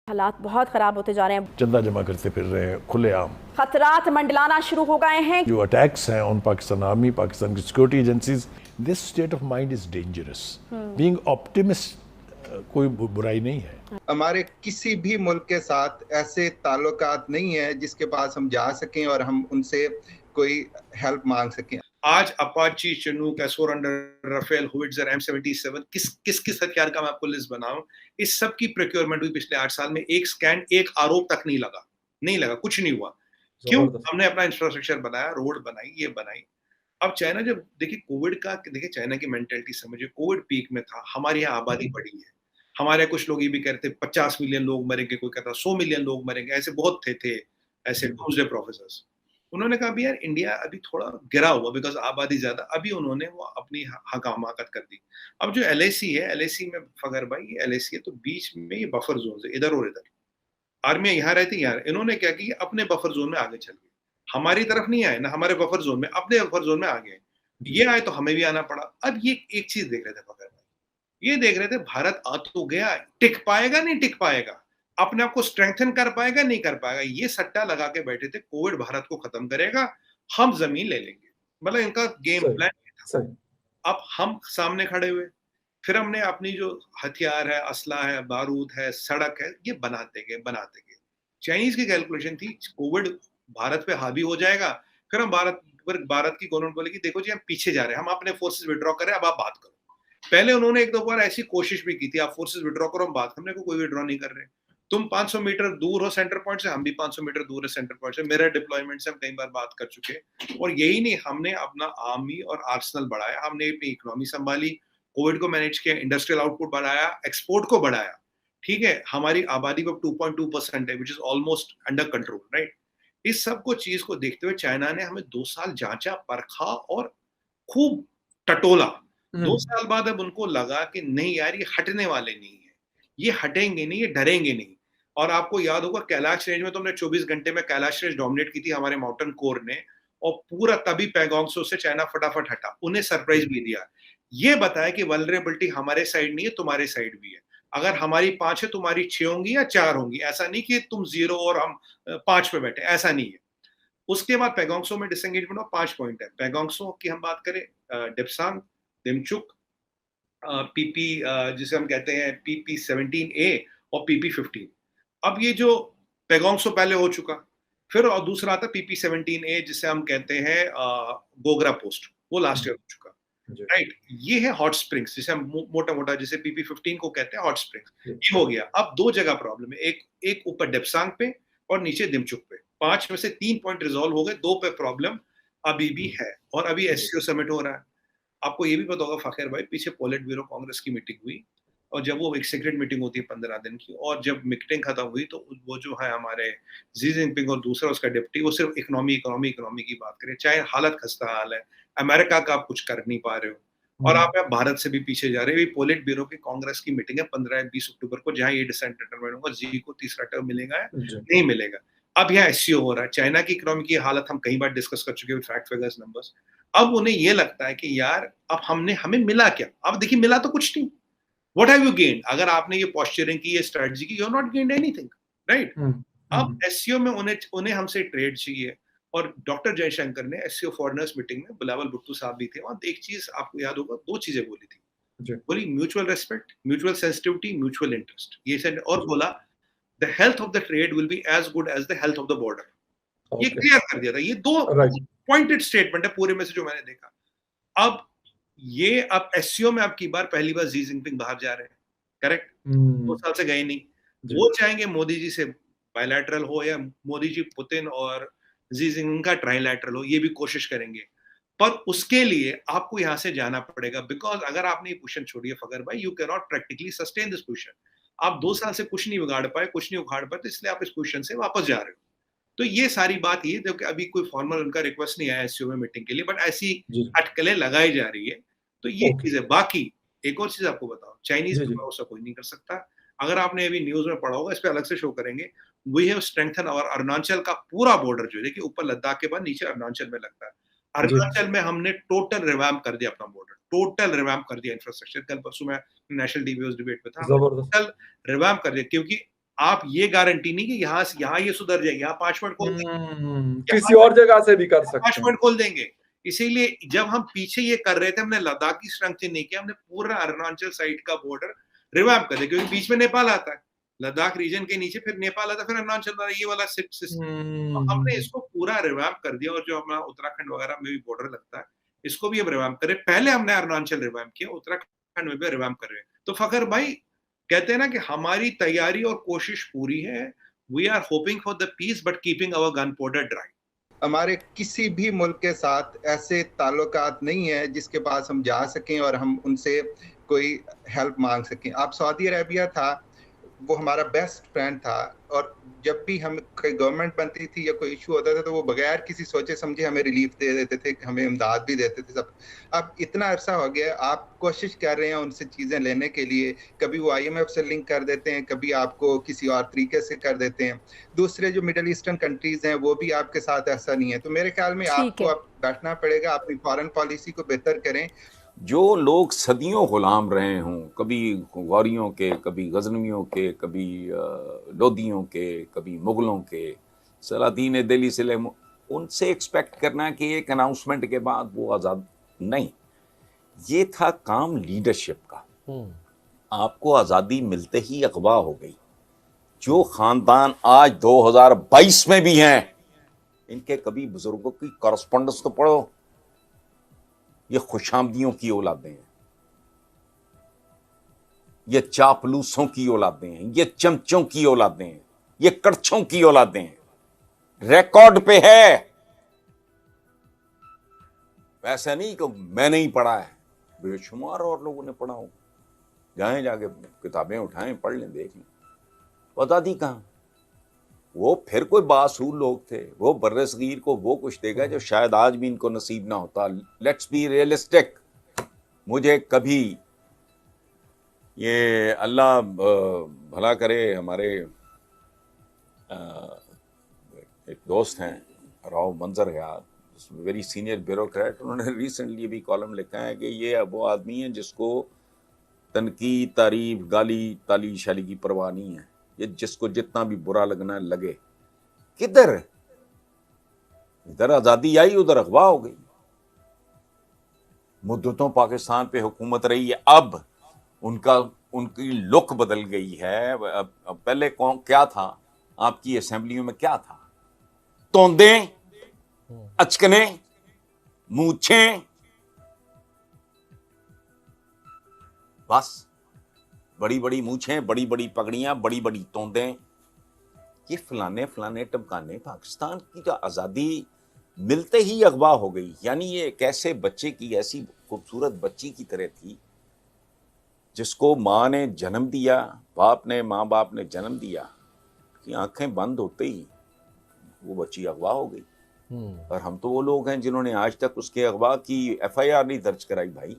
हालात बहुत खराब होते जा रहे हैं। चंदा जमा करते फिर रहे हैं खुलेआम। खतरात मंडलाना शुरू हो गए हैं। जो अटैक्स हैं ऑन पाकिस्तान आर्मी, पाकिस्तान की security agencies, this state of mind is dangerous. Being optimist कोई बुराई नहीं है। हमारे किसी भी मुल्क के साथ ऐसे ताल्लुकात नहीं है जिसके पास हम जा सकें और हम उनसे कोई हेल्प मांग सकें। आज Apache, Chinook, S-400, Rafale, howitzer, M-77 किस हथियार का मैं आपको लिस्ट बनाऊं, इस सब की प्रोक्योरमेंट हुई पिछले 8 साल में। एक स्कैंड, एक आरोप तक नहीं लगा, कुछ नहीं हुआ। क्यों? हमने अपना इंफ्रास्ट्रक्चर बनाया, रोड बनाई, ये बनाई। अब चाइना जब देखिए कोविड का, देखिए चाइना की मेंटेलिटी समझिए, कोविड पीक में था, हमारे यहाँ आबादी बढ़ी है। हमारे कुछ लोग ये भी कह रहे थे 50 मिलियन लोग मरेंगे, कोई कहता 100 मिलियन लोग मरेंगे, ऐसे बहुत थे ऐसे डूम्सडे प्रोफेसर्स। उन्होंने कहा भी यार इंडिया अभी थोड़ा गिरा हुआ बिकॉज आबादी ज्यादा, अभी उन्होंने वो अपनी हकामत कर दी। अब जो LAC है, LAC में फगर भाई ये LAC है तो बीच में ये बफर जोन है, इधर और इधर। आर्मी यहाँ रहती यार, इन्होंने क्या किया, अपने बफर जोन में आगे चल गए, हमारी तरफ नहीं आए ना, हमारे बफर जोन में, अपने बफर जोन में आ गए। ये आए तो हमें भी आना पड़ा। अब ये एक चीज देख रहे थे फगर भाई, ये देख रहे थे भारत आ तो गया, टिक पाएगा नहीं टिक पाएगा, अपने आप को स्ट्रेंथन कर पाएगा नहीं कर पाएगा। ये सट्टा लगा के बैठे थे कोविड भारत को खत्म करेगा, हम जमीन ले लेंगे, मतलब इनका गेम प्लान। अब हम सामने खड़े हुए, फिर हमने अपनी जो हथियार है, असला है, बारूद है, सड़क है, ये बनाते गए। चाइनीज की कैलकुलेशन थी कोविड भारत पे हावी हो जाएगा, फिर हम भारत की गवर्नमेंट बोलेगी देखो जी हम पीछे जा रहे हैं, हम अपने फोर्सेस विड्रॉ करें, अब आप बात करो। पहले उन्होंने एक दो बार ऐसी कोशिश भी की थी, आप फोर्सेस विड्रॉ करो हम बात, हमने कोई विड्रॉ नहीं कर रहे। तुम 500 मीटर दूर हो सेंटर पॉइंट से, हम भी 500 मीटर दूर है सेंटर पॉइंट से, मेरे डिप्लॉयमेंट से हम कई बार बात कर चुके हैं। और यही नहीं, हमने अपना आर्मी और आर्सनल बढ़ाया, हमने अपनी इकोनॉमी संभाली, कोविड को मैनेज किया, इंडस्ट्रियल आउटपुट बढ़ाया, एक्सपोर्ट को बढ़ाया। ठीक है, हमारी आबादी अब 2.2% है, which is almost under control, right. इस सब को चीज को देखते हुए चाइना ने हमें 2 साल जांचा, परखा और खूब टटोला। 2 साल बाद अब उनको लगा कि नहीं यार ये हटने वाले नहीं है, ये हटेंगे नहीं, ये डरेंगे नहीं। और आपको याद होगा कैलाश रेंज में तो हमने 24 घंटे में कैलाश रेंज डोमिनेट की थी हमारे माउंटेन कोर ने, और पूरा तभी पैगोंग से चाइना फटाफट हटा, उन्हें सरप्राइज भी दिया। ये बताया कि वल्नरेबिलिटी हमारे साइड नहीं है, तुम्हारे साइड भी है। अगर हमारी 5 है, तुम्हारी 6 होंगी या 4 होंगी, ऐसा नहीं कि तुम 0 और हम 5 पे बैठे, ऐसा नहीं है। उसके बाद पैगोंगसो में डिसएंगेजमेंट और 5 पॉइंट है। पैगोंगसो की हम बात करें, डिप्सांग, दिमचुक, PP जिसे हम कहते हैं PP-17A और PP-15। अब ये जो पैगोंगसो पहले हो चुका, फिर और दूसरा आता PP-17A जिसे हम कहते हैं गोगरा पोस्ट, वो लास्ट ईयर हो चुका, राइट। ये है हॉट स्प्रिंग्स, जिसे हम मोटा जिसे PP-15 को कहते हैं हॉट स्प्रिंग्स, ये हो गया। अब 2 जगह प्रॉब्लम है, एक ऊपर डेप्सांग पे और नीचे दिमचुक पे। 5 में से 3 पॉइंट रिजॉल्व हो गए, 2 पे प्रॉब्लम अभी भी है। और अभी SCO समिट हो रहा है। आपको ये भी पता होगा फकीर भाई, पीछे पोलिट ब्यूरो कांग्रेस की मीटिंग हुई, और जब वो एक सीक्रेट मीटिंग होती है 15 दिन की, और जब मीटिंग खत्म हुई तो वो जो है हमारे जी जिनपिंग और दूसरा उसका डिप्टी, वो सिर्फ इकोनॉमी की बात करें, चाहे हालत खस्ता हाल है, अमेरिका का आप कुछ कर नहीं पा रहे हो, और आप भारत से भी पीछे जा रहे हो। पोलिट ब्यूरो की कांग्रेस की मीटिंग है 15-20 अक्टूबर को, जहां ये डिसाइड डिटरमाइन होगा जी को तीसरा टर्म मिलेगा या नहीं मिलेगा। अब यहाँ SCO हो रहा है। चाइना की इकोनॉमी की हालत हम कई बार डिस्कस कर चुके हैं, फैक्ट फिगर्स नंबर्स। अब उन्हें ये लगता है कि यार अब हमें मिला क्या? अब देखिए मिला तो कुछ नहीं। What have you gained? अगर आपने ये पोस्चरिंग की, ये स्ट्रेटजी की, you're not gained anything, right? अब SCO में उन्हें हमसे ट्रेड चाहिए, और डॉक्टर जयशंकर ने SCO फॉरेनर्स मीटिंग में, बिलावल भुट्टो साहब भी थे वहां, एक चीज आपको याद होगा, 2 चीजें बोली थी। बोली mutual respect, mutual sensitivity, mutual interest. ये सेड, और बोला the health of the trade will be as good as the health of the border. ये क्लियर कर दिया था। ये 2 पॉइंटेड स्टेटमेंट है पूरे में से जो मैंने देखा। अब SCO में आपकी पहली बार जी जिनपिंग बाहर जा रहे हैं, करेक्ट। 2 साल से गए नहीं। वो चाहेंगे मोदी जी से बायलैटरल हो, या मोदी जी पुतिन और जी जिनपिंग का ट्राइलैटरल हो, ये भी कोशिश करेंगे। पर उसके लिए आपको यहां से जाना पड़ेगा, बिकॉज अगर आपने ये पोजीशन छोड़ी है फगर भाई, you can not practically sustain this position. आप 2 साल से कुछ नहीं बिगाड़ पाए, कुछ नहीं उखाड़ पाए, तो इसलिए आप इस पोजीशन से वापस जा रहे हो। तो ये सारी बात ये देखो कि अभी कोई फॉर्मल उनका रिक्वेस्ट नहीं आया SCO में मीटिंग के लिए, बट ऐसी अटकलें लगाई जा रही है। तो ये चीज है। बाकी एक और चीज आपको बताओ, चाइनीज पे भरोसा कोई नहीं कर सकता। अगर आपने अभी न्यूज में पढ़ा होगा, इस पे अलग से शो करेंगे, वी हैव स्ट्रेंथन और अरुणाचल का पूरा बॉर्डर जो है कि ऊपर लद्दाख के बाद नीचे अरुणाचल में लगता है। अरुणाचल में हमने टोटल रिवैम्प कर दिया अपना बॉर्डर, टोटल रिवैम्प कर दिया इंफ्रास्ट्रक्चर। कल परसों मैं नेशनल टीवी डिबेट पे था, टोटल रिवैम्प कर दिया, क्योंकि आप ये गारंटी नहीं कि यहाँ ये सुधर जाएगी, यहाँ 5 मिनट खोल देंगे, किसी और जगह से भी कर सकते 5 हैं। मिनट खोल देंगे। इसीलिए जब हम पीछे ये कर रहे थे, हमने लद्दाख की स्ट्रेंथ नहीं किया, हमने पूरा अरुणाचल साइड का बॉर्डर रिवैम्प कर दिया, क्योंकि बीच में नेपाल आता है, लद्दाख रीजन के नीचे फिर नेपाल आता है, फिर अरुणाचल आता है, ये वाला सिस्टम हमने इसको पूरा रिवैम्प कर दिया। और जो हमारा उत्तराखंड वगैरह में भी बॉर्डर लगता है, इसको भी हम रिवैम्प करें। पहले हमने अरुणाचल रिवैम्प किया, उत्तराखंड में भी रिवैम्प कर रहे हैं। तो फखर भाई कहते हैं ना कि हमारी तैयारी और कोशिश पूरी है। We are hoping for the peace but keeping our gunpowder dry. हमारे किसी भी मुल्क के साथ ऐसे ताल्लुकात नहीं है जिसके पास हम जा सकें और हम उनसे कोई हेल्प मांग सकें। आप सऊदी अरेबिया था, वो हमारा बेस्ट फ्रेंड था, और जब भी हम कोई गवर्नमेंट बनती थी या कोई इशू होता था तो वो बगैर किसी सोचे समझे हमें रिलीफ दे देते थे, हमें इमदाद भी देते थे सब। अब इतना अरसा हो गया, आप कोशिश कर रहे हैं उनसे चीज़ें लेने के लिए, कभी वो IMF से लिंक कर देते हैं, कभी आपको किसी और तरीके से कर देते हैं। दूसरे जो मिडल ईस्टर्न कंट्रीज हैं वो भी आपके साथ ऐसा नहीं है। तो मेरे ख्याल में आपको अब बैठना पड़ेगा, अपनी फॉरेन पॉलिसी को बेहतर करें। जो लोग सदियों गुलाम रहे हों, कभी गौरियों के, कभी गजनवियों के, कभी लोदियों के, कभी मुगलों के, सलातीन दिल्ली से उनसे एक्सपेक्ट करना कि एक अनाउंसमेंट के बाद वो आज़ाद, नहीं, ये था काम लीडरशिप का। आपको आज़ादी मिलते ही अगवा हो गई। जो ख़ानदान आज 2022 में भी हैं, इनके कभी बुजुर्गों की कॉरस्पॉन्डेंस तो पढ़ो। ये खुशामदियों की औलादें हैं, ये चापलूसों की औलादें हैं, ये चमचों की औलादें हैं, ये कड़छों की औलादें हैं। रिकॉर्ड पे है। वैसा नहीं कि मैंने ही पढ़ा है, बेशुमार और लोगों ने पढ़ा हो। जाएं, जाके किताबें उठाएं, पढ़ लें, देख लें। आज़ादी कहाँ? वो फिर कोई बासूर लोग थे, वो बर्रे सगीर को वो कुछ देगा जो शायद आज भी इनको नसीब ना होता। Let's be realistic. मुझे कभी ये अल्लाह भला करे, हमारे एक दोस्त हैं राव मंजर हयात, वेरी सीनियर ब्यूरोक्रेट, उन्होंने रिसेंटली भी कॉलम लिखा है कि ये वो आदमी है जिसको तनकीद, तारीफ, गाली, ताली शाली की परवाह नहीं है। ये जिसको जितना भी बुरा लगना लगे। किधर? इधर आज़ादी आई, उधर अगवा हो गई। मुद्दतों पाकिस्तान पे हुकूमत रही है, अब उनकी लुक बदल गई है। अब पहले कौन क्या था आपकी असेंबलियों में? क्या था? तोंदें, अचकने, मूछें, बस। बड़ी बड़ी मूछें, बड़ी बड़ी पगड़ियां, बड़ी बड़ी तोंदें, ये फलाने फलाने टमकाने। पाकिस्तान की तो आज़ादी मिलते ही अगवा हो गई। यानी ये एक ऐसे बच्चे की, ऐसी खूबसूरत बच्ची की तरह थी जिसको माँ ने जन्म दिया, माँ बाप ने जन्म दिया, कि आंखें बंद होते ही वो बच्ची अगवा हो गई। और हम तो वो लोग हैं जिन्होंने आज तक उसके अगवा की FIR नहीं दर्ज कराई भाई।